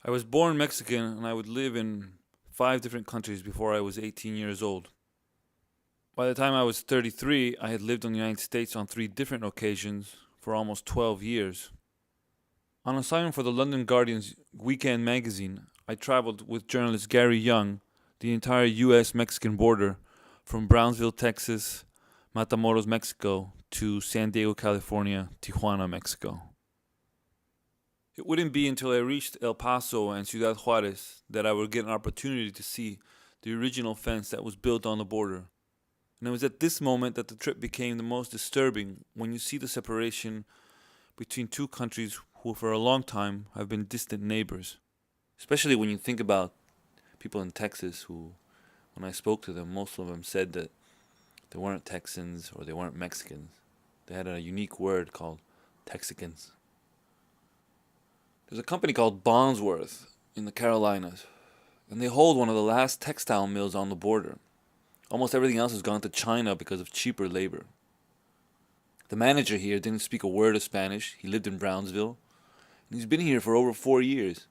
I was born Mexican and I would live in 5 different countries before I was 18 years old. By the time I was 33, I had lived in the United States on 3 different occasions for almost 12 years. On assignment for the London Guardian's weekend magazine, I traveled with journalist Gary Young the entire US Mexican border from Brownsville, Texas, Matamoros, Mexico, to San Diego, California, Tijuana, Mexico. It wouldn't be until I reached El Paso and Ciudad Juarez that I would get an opportunity to see the original fence that was built on the border. And it was at this moment that the trip became the most disturbing when you see the separation between two countries who for a long time have been distant neighbors. Especially when you think about people in Texas who, when I spoke to them, most of them said that they weren't Texans or they weren't Mexicans. They had a unique word called Texicans. There's a company called Bondsworth in the Carolinas, and they hold one of the last textile mills on the border. Almost everything else has gone to China because of cheaper labor. The manager here didn't speak a word of Spanish. He lived in Brownsville, and he's been here for over 4 years.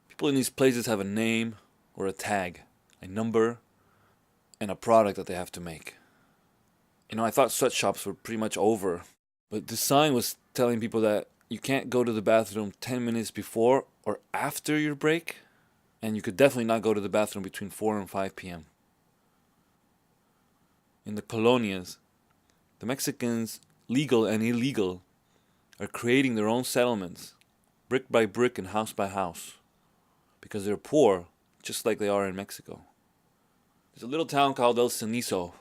People in these places have a name or a tag, a number, and a product that they have to make. I thought sweatshops were pretty much over, but this sign was telling people that you can't go to the bathroom 10 minutes before or after your break, and you could definitely not go to the bathroom between 4 and 5 p.m. In the colonias, the Mexicans, legal and illegal, are creating their own settlements, brick by brick and house by house, because they're poor, just like they are in Mexico. There's a little town called El Cenizo,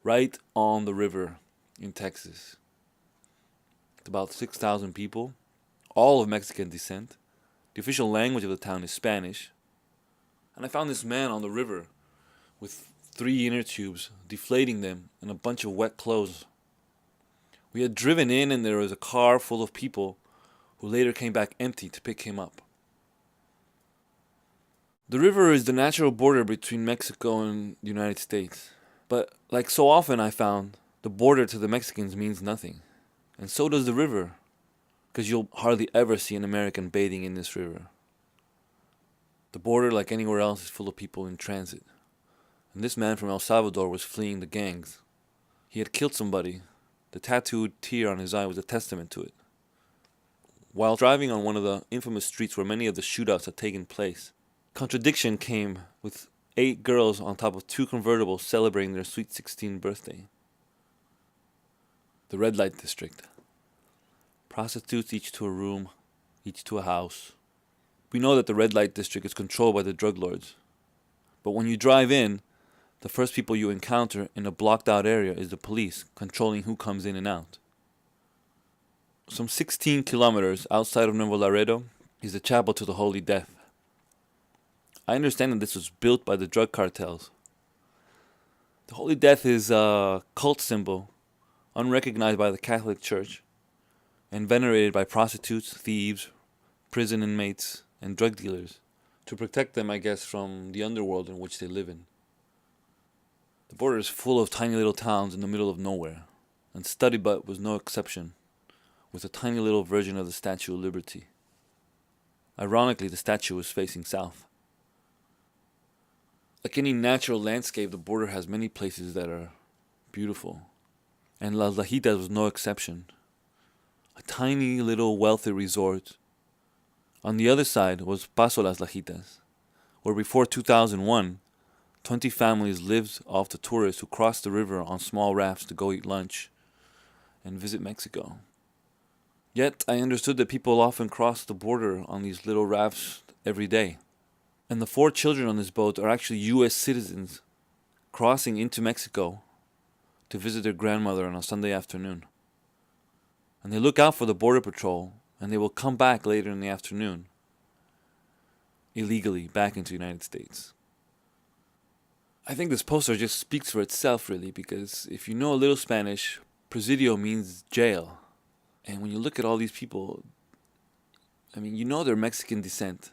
right on the river in Texas. It's about 6,000 people, all of Mexican descent. The official language of the town is Spanish. And I found this man on the river with 3 inner tubes, deflating them, and a bunch of wet clothes. We had driven in and there was a car full of people who later came back empty to pick him up. The river is the natural border between Mexico and the United States. But like so often I found, the border to the Mexicans means nothing. And so does the river, because you'll hardly ever see an American bathing in this river. The border, like anywhere else, is full of people in transit. And this man from El Salvador was fleeing the gangs. He had killed somebody. The tattooed tear on his eye was a testament to it. While driving on one of the infamous streets where many of the shootouts had taken place, contradiction came with 8 girls on top of 2 convertibles celebrating their sweet 16th birthday. The red light district. Prostitutes each to a room, each to a house. We know that the red light district is controlled by the drug lords. But when you drive in, the first people you encounter in a blocked out area is the police, controlling who comes in and out. Some 16 kilometers outside of Nuevo Laredo is the chapel to the Holy Death. I understand that this was built by the drug cartels. The Holy Death is a cult symbol, unrecognized by the Catholic Church, and venerated by prostitutes, thieves, prison inmates, and drug dealers, to protect them, I guess, from the underworld in which they live in. The border is full of tiny little towns in the middle of nowhere, and Study Butt was no exception, with a tiny little version of the Statue of Liberty. Ironically, the statue was facing south. Like any natural landscape, the border has many places that are beautiful, and Las Lajitas was no exception. A tiny little wealthy resort. On the other side was Paso Las Lajitas, where before 2001, 20 families lived off the tourists who crossed the river on small rafts to go eat lunch and visit Mexico. Yet I understood that people often cross the border on these little rafts every day. And the 4 children on this boat are actually U.S. citizens crossing into Mexico to visit their grandmother on a Sunday afternoon. And they look out for the border patrol, and they will come back later in the afternoon, illegally back into the United States. I think this poster just speaks for itself, really, because if you know a little Spanish, presidio means jail. And when you look at all these people, you know they're Mexican descent.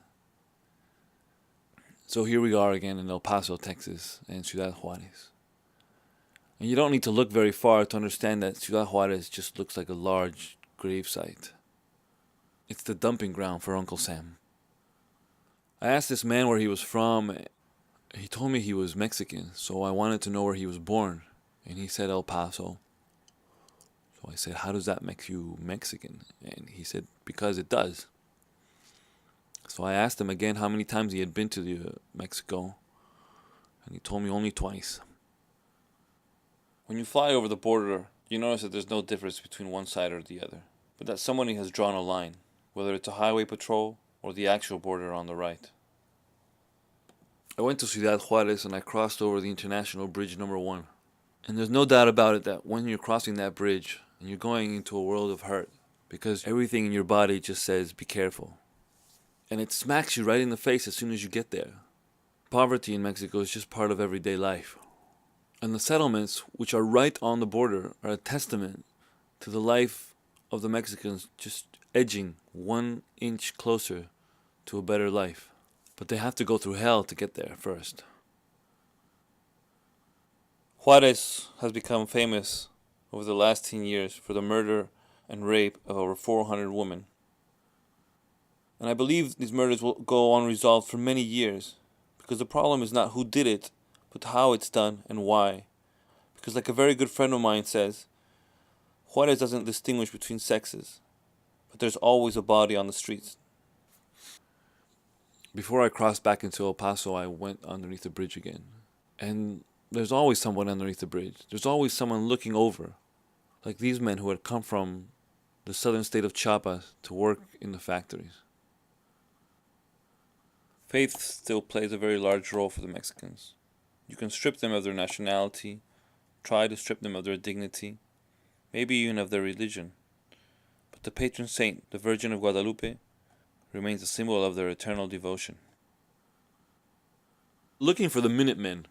So here we are again in El Paso, Texas, and Ciudad Juarez. And you don't need to look very far to understand that Ciudad Juarez just looks like a large gravesite. It's the dumping ground for Uncle Sam. I asked this man where he was from. He told me he was Mexican, so I wanted to know where he was born. And he said El Paso. So I said, how does that make you Mexican? And he said, because it does. So I asked him again how many times he had been to Mexico. And he told me only twice. When you fly over the border, you notice that there's no difference between one side or the other, but that somebody has drawn a line, whether it's a highway patrol or the actual border on the right. I went to Ciudad Juarez and I crossed over the International Bridge number 1. And there's no doubt about it that when you're crossing that bridge and you're going into a world of hurt, because everything in your body just says, be careful. And it smacks you right in the face as soon as you get there. Poverty in Mexico is just part of everyday life. And the settlements, which are right on the border, are a testament to the life of the Mexicans just edging 1 inch closer to a better life. But they have to go through hell to get there first. Juarez has become famous over the last 10 years for the murder and rape of over 400 women. And I believe these murders will go unresolved for many years, because the problem is not who did it, but how it's done and why. Because like a very good friend of mine says, Juarez doesn't distinguish between sexes, but there's always a body on the streets. Before I crossed back into El Paso, I went underneath the bridge again. And there's always someone underneath the bridge. There's always someone looking over. Like these men who had come from the southern state of Chiapas to work in the factories. Faith still plays a very large role for the Mexicans. You can strip them of their nationality, try to strip them of their dignity, maybe even of their religion. But the patron saint, the Virgin of Guadalupe, remains a symbol of their eternal devotion. Looking for the Minutemen,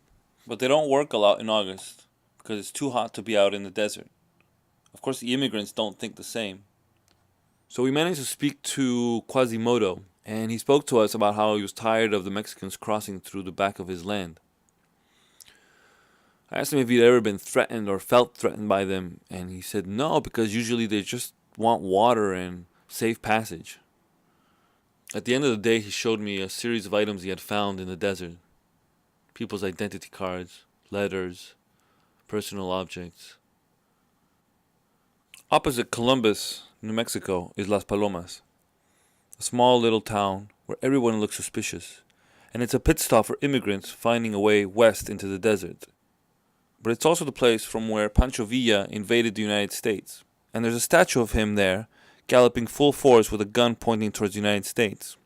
but they don't work a lot in August because it's too hot to be out in the desert. Of course, the immigrants don't think the same. So we managed to speak to Quasimodo, and he spoke to us about how he was tired of the Mexicans crossing through the back of his land. I asked him if he'd ever been threatened or felt threatened by them, and he said no, because usually they just want water and safe passage. At the end of the day, he showed me a series of items he had found in the desert. People's identity cards, letters, personal objects. Opposite Columbus, New Mexico, is Las Palomas, a small little town where everyone looks suspicious, and it's a pit stop for immigrants finding a way west into the desert. But it's also the place from where Pancho Villa invaded the United States, and there's a statue of him there, galloping full force with a gun pointing towards the United States.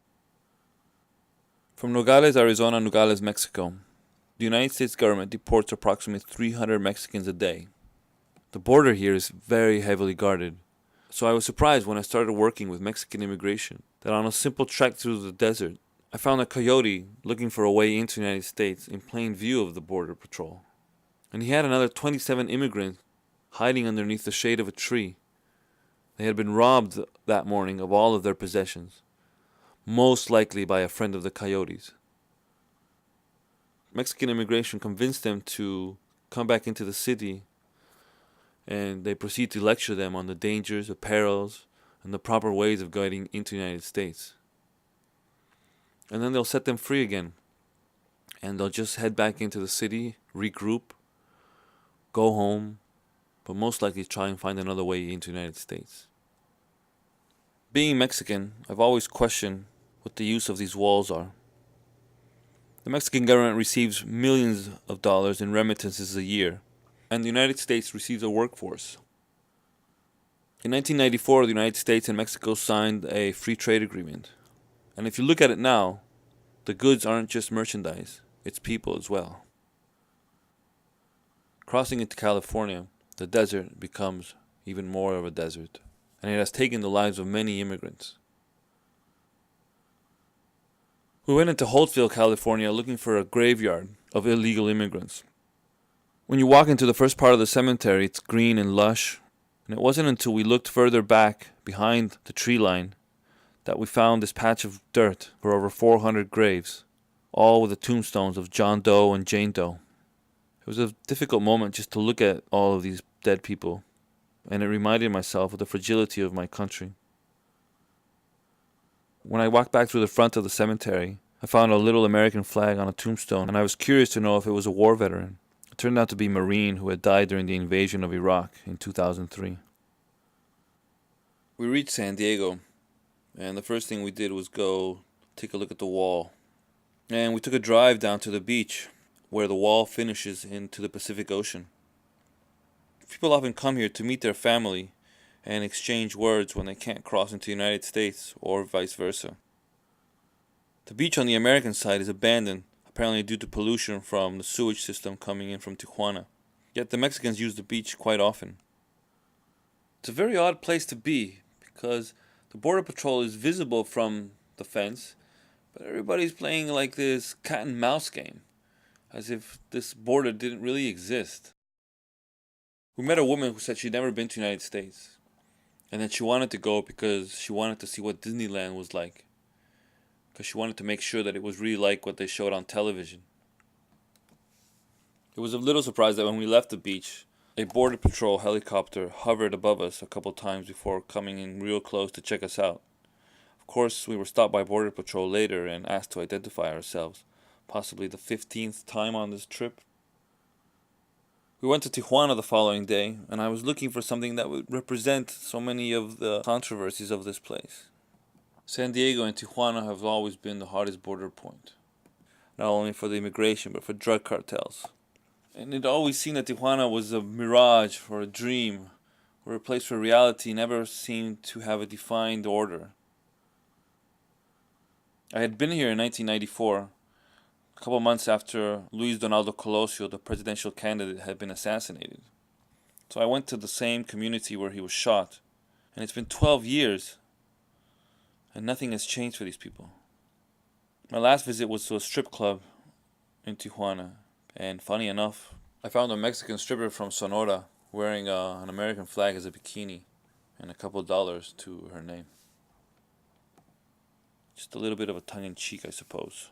From Nogales, Arizona, Nogales, Mexico, the United States government deports approximately 300 Mexicans a day. The border here is very heavily guarded, so I was surprised when I started working with Mexican immigration that on a simple trek through the desert, I found a coyote looking for a way into the United States in plain view of the border patrol. And he had another 27 immigrants hiding underneath the shade of a tree. They had been robbed that morning of all of their possessions, most likely by a friend of the coyotes. Mexican immigration convinced them to come back into the city, and they proceed to lecture them on the dangers, the perils, and the proper ways of getting into the United States. And then they'll set them free again, and they'll just head back into the city, regroup, go home, but most likely try and find another way into the United States. Being Mexican, I've always questioned what the use of these walls are. The Mexican government receives millions of dollars in remittances a year, and the United States receives a workforce. In 1994, the United States and Mexico signed a free trade agreement. And if you look at it now, the goods aren't just merchandise, it's people as well. Crossing into California, the desert becomes even more of a desert, and it has taken the lives of many immigrants. We went into Holtville, California, looking for a graveyard of illegal immigrants. When you walk into the first part of the cemetery, it's green and lush, and it wasn't until we looked further back, behind the tree line, that we found this patch of dirt for over 400 graves, all with the tombstones of John Doe and Jane Doe. It was a difficult moment just to look at all of these dead people, and it reminded myself of the fragility of my country. When I walked back through the front of the cemetery, I found a little American flag on a tombstone, and I was curious to know if it was a war veteran. It turned out to be a Marine who had died during the invasion of Iraq in 2003. We reached San Diego, and the first thing we did was go take a look at the wall. And we took a drive down to the beach, where the wall finishes into the Pacific Ocean. People often come here to meet their family and exchange words when they can't cross into the United States, or vice versa. The beach on the American side is abandoned, apparently due to pollution from the sewage system coming in from Tijuana. Yet the Mexicans use the beach quite often. It's a very odd place to be, because the Border Patrol is visible from the fence, but everybody's playing like this cat and mouse game, as if this border didn't really exist. We met a woman who said she'd never been to the United States, and that she wanted to go because she wanted to see what Disneyland was like, because she wanted to make sure that it was really like what they showed on television. It was a little surprise that when we left the beach, a Border Patrol helicopter hovered above us a couple times before coming in real close to check us out. Of course, we were stopped by Border Patrol later and asked to identify ourselves, possibly the 15th time on this trip. We went to Tijuana the following day, and I was looking for something that would represent so many of the controversies of this place. San Diego and Tijuana have always been the hottest border point, not only for the immigration, but for drug cartels. And it always seemed that Tijuana was a mirage or a dream, or a place where reality never seemed to have a defined order. I had been here in 1994, a couple months after Luis Donaldo Colosio, the presidential candidate, had been assassinated. So I went to the same community where he was shot, and it's been 12 years, and nothing has changed for these people. My last visit was to a strip club in Tijuana, and funny enough, I found a Mexican stripper from Sonora wearing an American flag as a bikini, and a couple dollars to her name. Just a little bit of a tongue-in-cheek, I suppose.